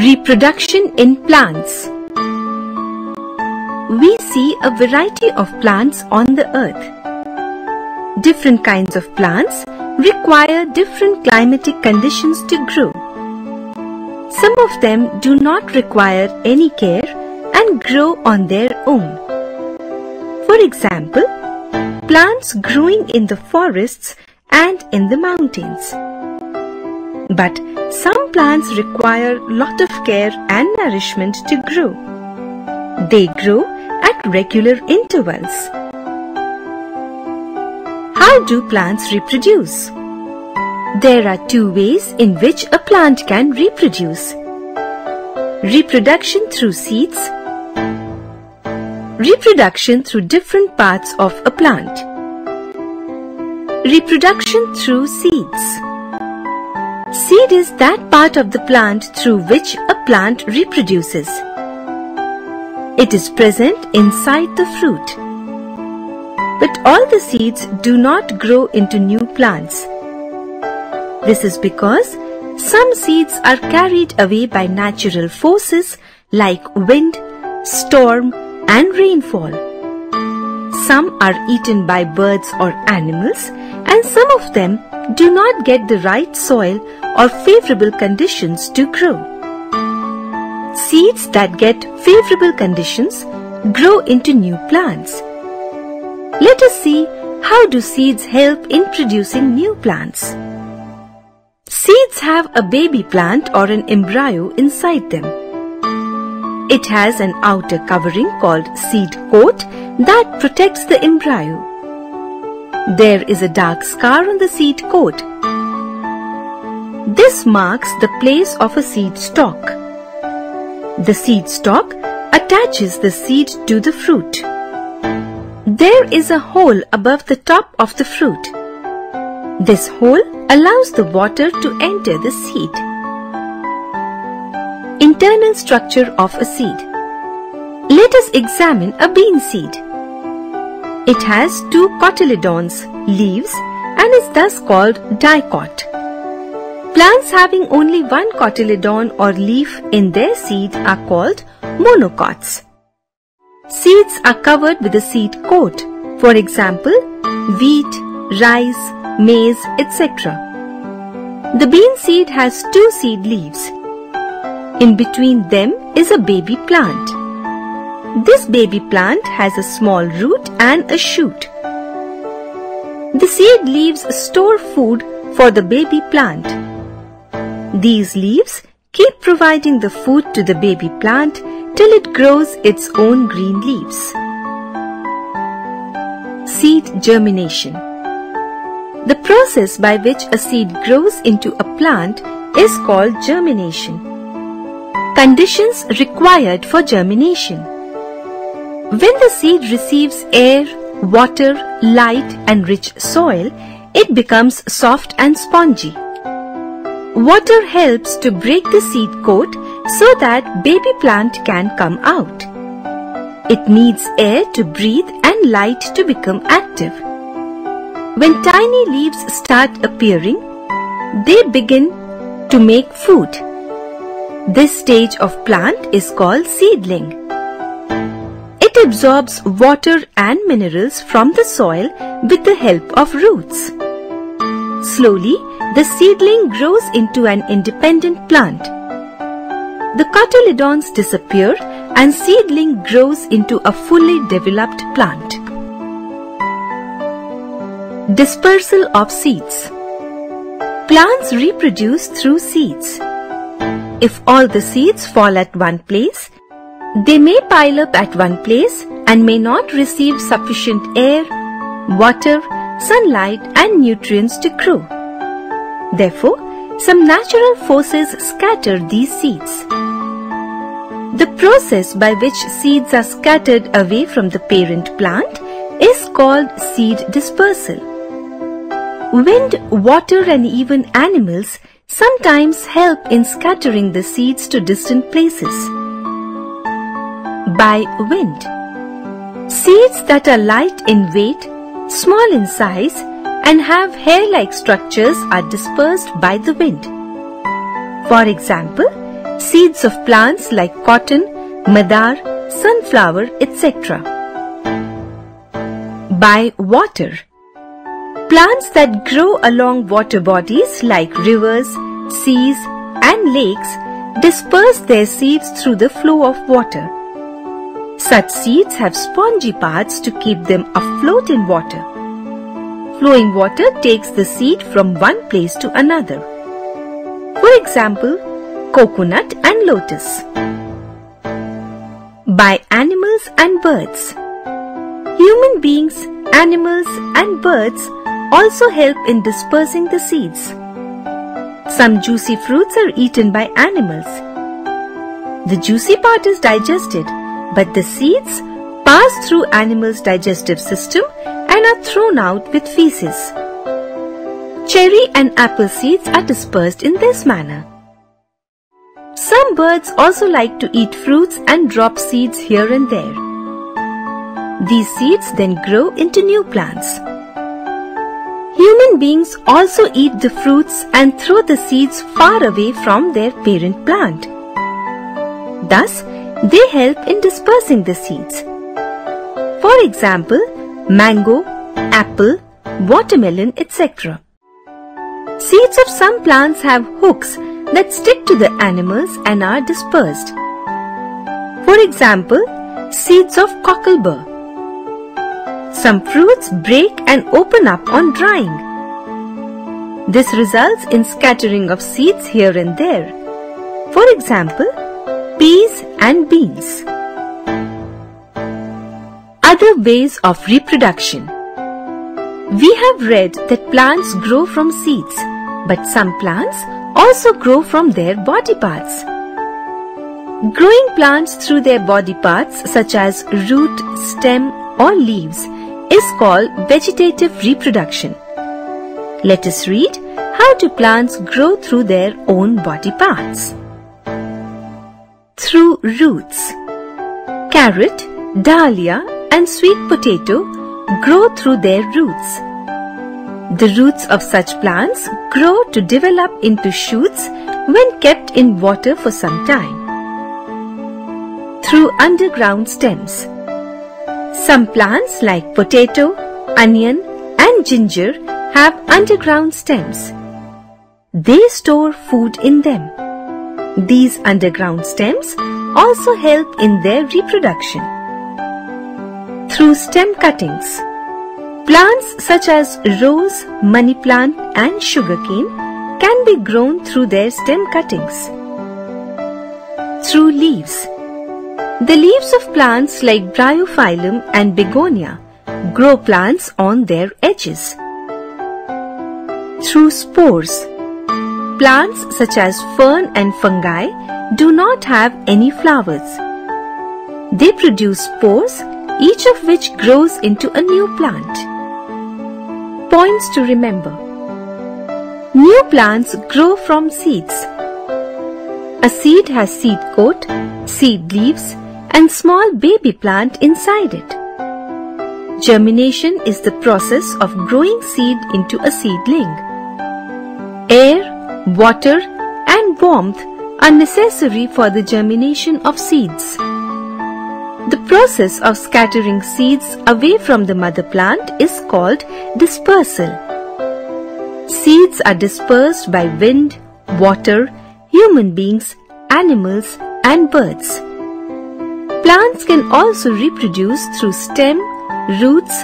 Reproduction in plants. We see a variety of plants on the earth. Different kinds of plants require different climatic conditions to grow. Some of them do not require any care and grow on their own. For example, plants growing in the forests and in the mountains. But some plants require lot of care and nourishment to grow. They grow at regular intervals. How do plants reproduce? There are two ways in which a plant can reproduce. Reproduction through seeds. Reproduction through different parts of a plant. Reproduction through seeds. Seed is that part of the plant through which a plant reproduces. It is present inside the fruit. But all the seeds do not grow into new plants. This is because some seeds are carried away by natural forces like wind, storm, and rainfall. Some are eaten by birds or animals, and some of them do not get the right soil or favorable conditions to grow. Seeds that get favorable conditions grow into new plants. Let us see how do seeds help in producing new plants. Seeds have a baby plant or an embryo inside them. It has an outer covering called seed coat that protects the embryo. There is a dark scar on the seed coat. This marks the place of a seed stalk. The seed stalk attaches the seed to the fruit. There is a hole above the top of the fruit. This hole allows the water to enter the seed. Internal structure of a seed. Let us examine a bean seed. It has two cotyledons, leaves, and is thus called dicot. Plants having only one cotyledon or leaf in their seed are called monocots. Seeds are covered with a seed coat, for example, wheat, rice, maize, etc. The bean seed has two seed leaves. In between them is a baby plant. This baby plant has a small root and a shoot. The seed leaves store food for the baby plant. These leaves keep providing the food to the baby plant till it grows its own green leaves. Seed germination. The process by which a seed grows into a plant is called germination. Conditions required for germination. When the seed receives air, water, light, and rich soil, it becomes soft and spongy. Water helps to break the seed coat so that baby plant can come out. It needs air to breathe and light to become active. When tiny leaves start appearing, they begin to make food. This stage of plant is called seedling. It absorbs water and minerals from the soil with the help of roots. Slowly, the seedling grows into an independent plant. The cotyledons disappear and seedling grows into a fully developed plant. Dispersal of seeds. Plants reproduce through seeds. If all the seeds fall at one place, they may pile up at one place and may not receive sufficient air, water, sunlight, and nutrients to grow. Therefore, some natural forces scatter these seeds. The process by which seeds are scattered away from the parent plant is called seed dispersal. Wind, water, and even animals sometimes help in scattering the seeds to distant places. By wind. Seeds that are light in weight, small in size, and have hair-like structures are dispersed by the wind. For example, seeds of plants like cotton, madar, sunflower, etc. By water. Plants that grow along water bodies like rivers, seas, and lakes disperse their seeds through the flow of water. Such seeds have spongy parts to keep them afloat in water. Flowing water takes the seed from one place to another. For example, coconut and lotus. By animals and birds. Human beings, animals, and birds also help in dispersing the seeds. Some juicy fruits are eaten by animals. The juicy part is digested, but the seeds pass through animals' digestive system and are thrown out with feces. Cherry and apple seeds are dispersed in this manner. Some birds also like to eat fruits and drop seeds here and there. These seeds then grow into new plants. Human beings also eat the fruits and throw the seeds far away from their parent plant. Thus, they help in dispersing the seeds. For example, mango, apple, watermelon, etc. Seeds of some plants have hooks that stick to the animals and are dispersed. For example, seeds of cocklebur. Some fruits break and open up on drying. This results in scattering of seeds here and there. For example, peas and beans. Other ways of reproduction. We have read that plants grow from seeds, but some plants also grow from their body parts. Growing plants through their body parts such as root, stem or leaves is called vegetative reproduction. Let us read how do plants grow through their own body parts. Through roots. Carrot, dahlia and sweet potato grow through their roots. The roots of such plants grow to develop into shoots when kept in water for some time. Through underground stems. Some plants like potato, onion and ginger have underground stems. They store food in them. These underground stems also help in their reproduction. Through stem cuttings. Plants such as rose, money plant and sugarcane can be grown through their stem cuttings. Through leaves. The leaves of plants like bryophyllum and begonia grow plants on their edges. Through spores. Plants such as fern and fungi do not have any flowers. They produce spores, each of which grows into a new plant. Points to remember. New plants grow from seeds. A seed has seed coat, seed leaves, and small baby plant inside it. Germination is the process of growing seed into a seedling. Air, water, and warmth are necessary for the germination of seeds. The process of scattering seeds away from the mother plant is called dispersal. Seeds are dispersed by wind, water, human beings, animals, and birds. Plants can also reproduce through stem, roots,